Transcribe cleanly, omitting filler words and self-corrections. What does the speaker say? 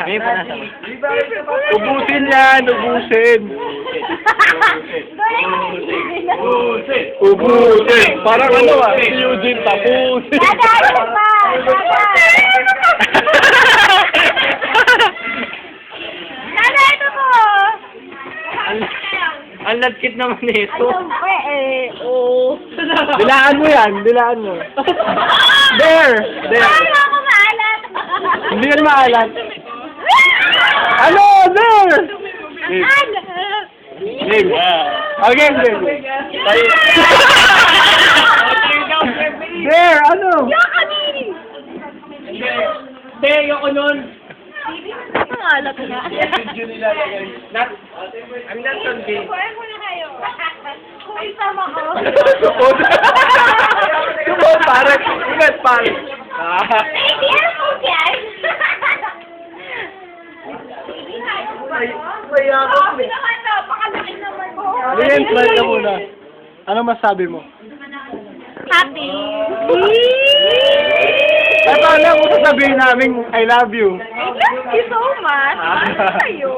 May panasa mo. Ubusin yan, ubusin. Ubusin. Parang ano ah, si Eugene tapusin. Dada, pa! Dada, ito po! Ang lagkit naman nito. Siyempre eh, oo. Dilaan mo yan, dilaan mo. There! There! Paano ako maalat? Hindi ka maalat. Ano? There! Game. Okay, game. There, ano? Yung kanini! Hindi, ayoko nun. Maalat nga. I'm not convinced. Kuha mo na kayo. Kung isama ko. Come on, pare. Ingat, pare. Hindi, ano po yan? Mayabot Grabe naman to, pakalaki naman ko. Ayan, try ka muna. Ano masabi mo? Happy. Ay, paano kung sasabihin namin, I love you? Thank you so much. Ano kayo?